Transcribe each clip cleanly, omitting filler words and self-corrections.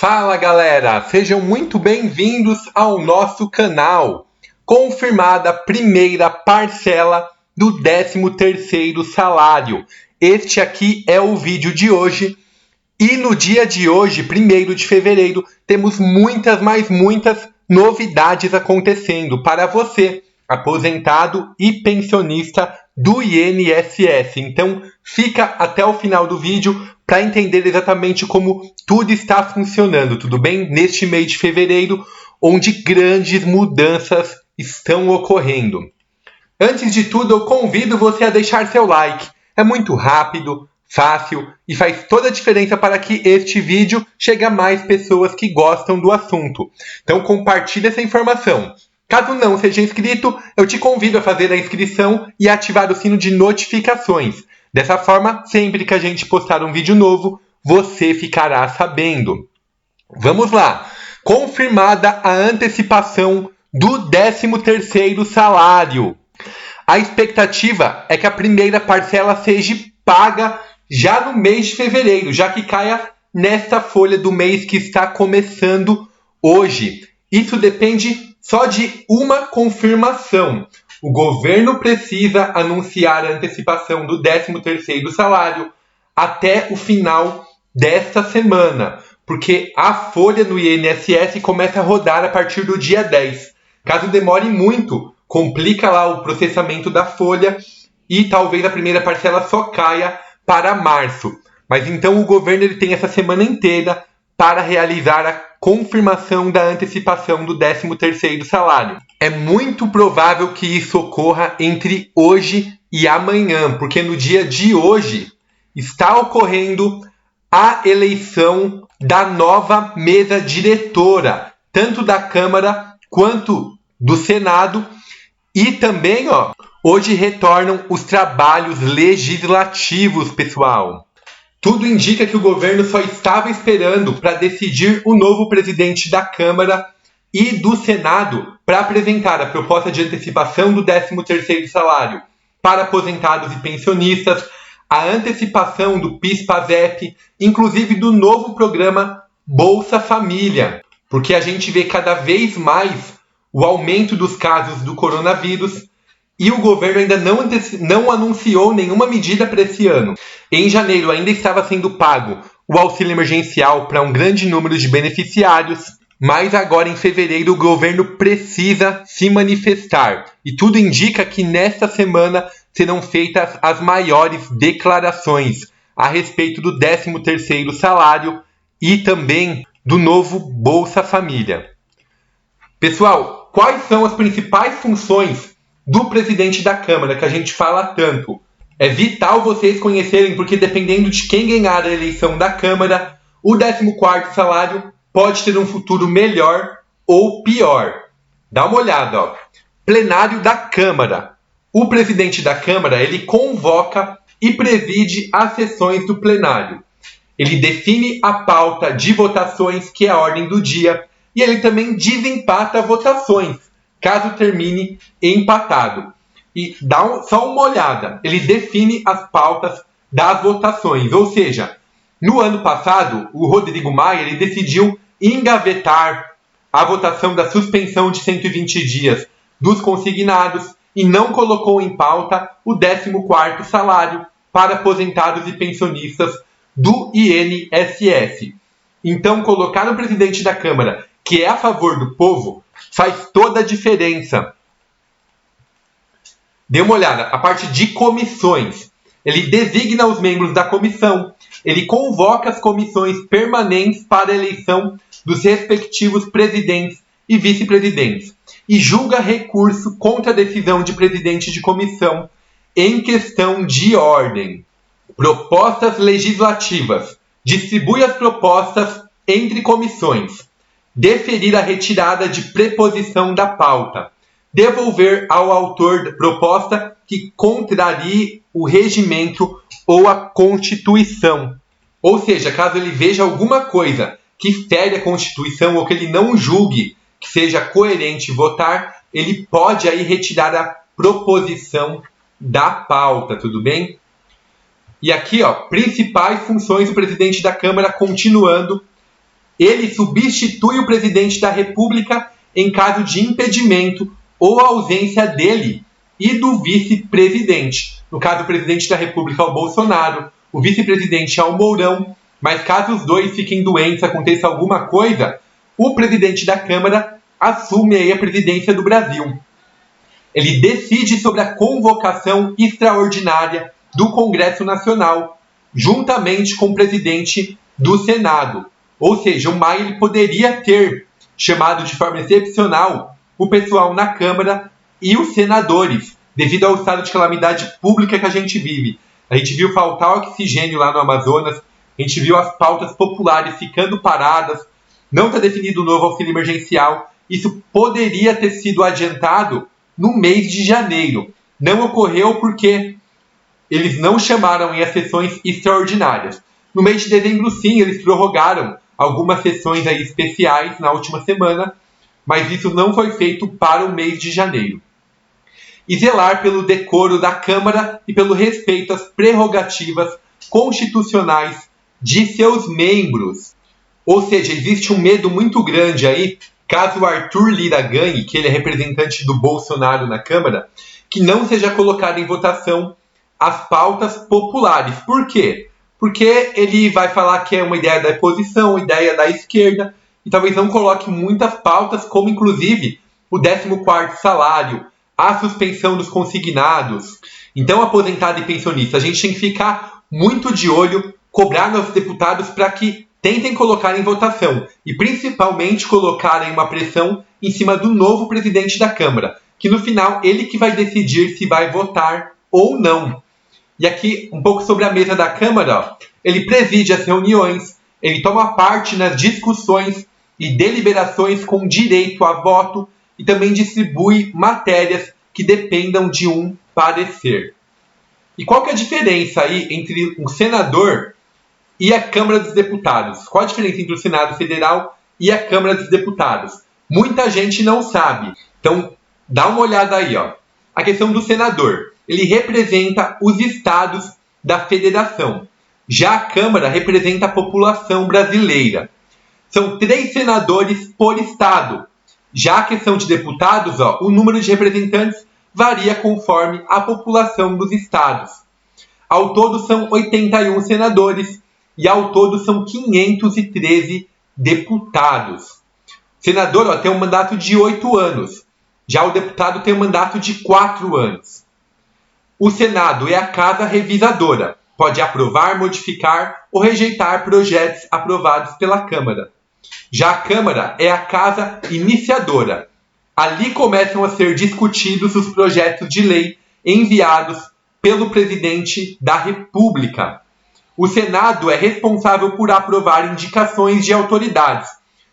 Fala galera, sejam muito bem-vindos ao nosso canal. Confirmada a primeira parcela do 13º salário. Este aqui é o vídeo de hoje. E no dia de hoje, 1º de fevereiro, temos muitas novidades acontecendo para você, aposentado e pensionista do INSS. Então, fica até o final do vídeo para entender exatamente como tudo está funcionando, tudo bem? Neste mês de fevereiro, onde grandes mudanças estão ocorrendo. Antes de tudo, eu convido você a deixar seu like. É muito rápido, fácil e faz toda a diferença para que este vídeo chegue a mais pessoas que gostam do assunto. Então compartilhe essa informação. Caso não seja inscrito, eu te convido a fazer a inscrição e ativar o sino de notificações. Dessa forma, sempre que a gente postar um vídeo novo, você ficará sabendo. Vamos lá! Confirmada a antecipação do 13º salário. A expectativa é que a primeira parcela seja paga já no mês de fevereiro, já que caia nesta folha do mês que está começando hoje. Isso depende só de uma confirmação. O governo precisa anunciar a antecipação do 13º salário até o final desta semana, porque a folha no INSS começa a rodar a partir do dia 10. Caso demore muito, complica lá o processamento da folha e talvez a primeira parcela só caia para março. Mas então o governo ele tem essa semana inteira para realizar a confirmação da antecipação do 13º salário. É muito provável que isso ocorra entre hoje e amanhã, porque no dia de hoje está ocorrendo a eleição da nova mesa diretora, tanto da Câmara quanto do Senado, e também, hoje retornam os trabalhos legislativos, pessoal. Tudo indica que o governo só estava esperando para decidir o novo presidente da Câmara e do Senado para apresentar a proposta de antecipação do 13º salário para aposentados e pensionistas, a antecipação do PIS/PASEP, inclusive do novo programa Bolsa Família, porque a gente vê cada vez mais o aumento dos casos do coronavírus e o governo ainda não anunciou nenhuma medida para esse ano. Em janeiro ainda estava sendo pago o auxílio emergencial para um grande número de beneficiários, mas agora em fevereiro o governo precisa se manifestar. E tudo indica que nesta semana serão feitas as maiores declarações a respeito do 13º salário e também do novo Bolsa Família. Pessoal, quais são as principais funções do presidente da Câmara, que a gente fala tanto? É vital vocês conhecerem, porque dependendo de quem ganhar a eleição da Câmara, o 14º salário pode ter um futuro melhor ou pior. Dá uma olhada, Plenário da Câmara. O presidente da Câmara, ele convoca e preside as sessões do plenário. Ele define a pauta de votações, que é a ordem do dia, e ele também desempata votações, caso termine empatado. E dá só uma olhada, ele define as pautas das votações. Ou seja, no ano passado, o Rodrigo Maia ele decidiu engavetar a votação da suspensão de 120 dias dos consignados e não colocou em pauta o 14º salário para aposentados e pensionistas do INSS. Então, colocar no presidente da Câmara, que é a favor do povo, faz toda a diferença. Dê uma olhada, a parte de comissões. Ele designa os membros da comissão, ele convoca as comissões permanentes para a eleição dos respectivos presidentes e vice-presidentes e julga recurso contra a decisão de presidente de comissão em questão de ordem. Propostas legislativas. Distribui as propostas entre comissões. Deferir a retirada de preposição da pauta. Devolver ao autor da proposta que contrarie o regimento ou a Constituição. Ou seja, caso ele veja alguma coisa que fere a Constituição ou que ele não julgue que seja coerente votar, ele pode aí retirar a proposição da pauta, tudo bem? E aqui, principais funções do presidente da Câmara, continuando. ele substitui o presidente da República em caso de impedimento ou ausência dele e do vice-presidente. No caso, o presidente da República é o Bolsonaro, o vice-presidente é o Mourão, mas caso os dois fiquem doentes, aconteça alguma coisa, o presidente da Câmara assume aí a presidência do Brasil. Ele decide sobre a convocação extraordinária do Congresso Nacional, juntamente com o presidente do Senado. Ou seja, o Maia ele poderia ter chamado de forma excepcional o pessoal na Câmara e os senadores, devido ao estado de calamidade pública que a gente vive. A gente viu faltar oxigênio lá no Amazonas, a gente viu as pautas populares ficando paradas, não está definido o novo auxílio emergencial. Isso poderia ter sido adiantado no mês de janeiro. Não ocorreu porque eles não chamaram em as sessões extraordinárias. No mês de dezembro, sim, eles prorrogaram algumas sessões aí especiais na última semana, mas isso não foi feito para o mês de janeiro. E zelar pelo decoro da Câmara e pelo respeito às prerrogativas constitucionais de seus membros. Ou seja, existe um medo muito grande aí, caso o Arthur Lira ganhe, que ele é representante do Bolsonaro na Câmara, que não seja colocado em votação as pautas populares. Por quê? Porque ele vai falar que é uma ideia da oposição, uma ideia da esquerda, e talvez não coloque muitas pautas, como inclusive o 14º salário, a suspensão dos consignados. Então, aposentado e pensionista, a gente tem que ficar muito de olho, cobrar nossos deputados para que tentem colocar em votação e principalmente colocarem uma pressão em cima do novo presidente da Câmara, que no final ele que vai decidir se vai votar ou não. E aqui um pouco sobre a mesa da Câmara, ó. Ele preside as reuniões, ele toma parte nas discussões e deliberações com direito a voto e também distribui matérias que dependam de um parecer. E qual que é a diferença aí entre um senador e a Câmara dos Deputados? Qual a diferença entre o Senado Federal e a Câmara dos Deputados? Muita gente não sabe. Então, dá uma olhada aí, ó. A questão do senador. Ele representa os estados da federação. Já a Câmara representa a população brasileira. São 3 senadores por estado. Já a questão de deputados, ó, o número de representantes varia conforme a população dos estados. Ao todo são 81 senadores e ao todo são 513 deputados. O senador, ó, tem um mandato de 8 anos. Já o deputado tem um mandato de 4 anos. O Senado é a casa revisadora. Pode aprovar, modificar ou rejeitar projetos aprovados pela Câmara. Já a Câmara é a casa iniciadora. Ali começam a ser discutidos os projetos de lei enviados pelo presidente da República. O Senado é responsável por aprovar indicações de autoridades,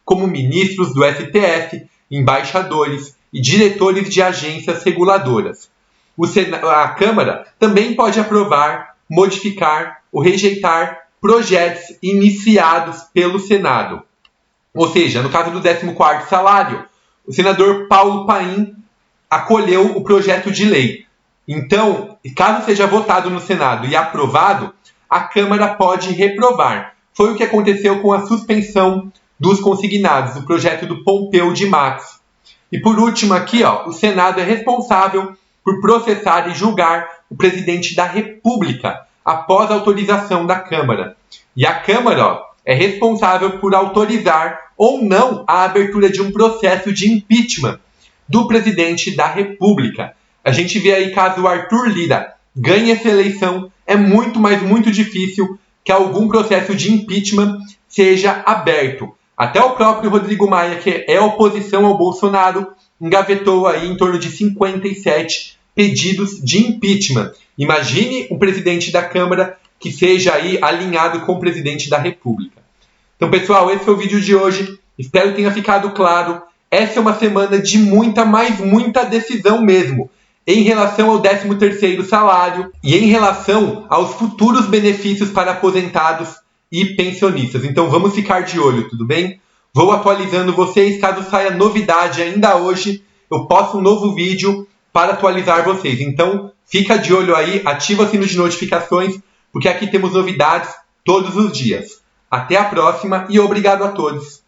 como ministros do STF, embaixadores e diretores de agências reguladoras. A Câmara também pode aprovar, modificar ou rejeitar projetos iniciados pelo Senado. Ou seja, no caso do 14º salário, o senador Paulo Paim acolheu o projeto de lei. Então, caso seja votado no Senado e aprovado, a Câmara pode reprovar. Foi o que aconteceu com a suspensão dos consignados, o projeto do Pompeu de Matos. E por último aqui, ó, o Senado é responsável por processar e julgar o presidente da República após a autorização da Câmara. E a Câmara, ó, é responsável por autorizar ou não a abertura de um processo de impeachment do presidente da República. A gente vê aí, caso o Arthur Lira ganhe essa eleição, é muito, mas muito difícil que algum processo de impeachment seja aberto. Até o próprio Rodrigo Maia, que é oposição ao Bolsonaro, engavetou aí em torno de 57 pedidos de impeachment. Imagine um presidente da Câmara que seja aí alinhado com o presidente da República. Então, pessoal, esse foi o vídeo de hoje. Espero que tenha ficado claro. Essa é uma semana de muita, mas muita decisão mesmo, em relação ao 13º salário e em relação aos futuros benefícios para aposentados e pensionistas. Então vamos ficar de olho, tudo bem? Vou atualizando vocês, caso saia novidade ainda hoje, eu posto um novo vídeo para atualizar vocês. Então fica de olho aí, ativa o sino de notificações, porque aqui temos novidades todos os dias. Até a próxima e obrigado a todos!